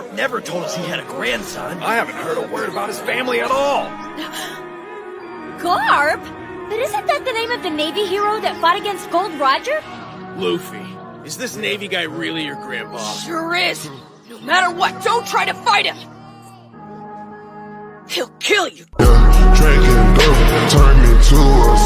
York never told us he had a grandson. I haven't heard a word about his family at all. Garp? But isn't that the name of the Navy hero that fought against Gold Roger? Luffy, is this Navy guy really your grandpa? Sure is. No matter what, don't try to fight him. He'll kill you. Yeah, drinking dope, turn me to a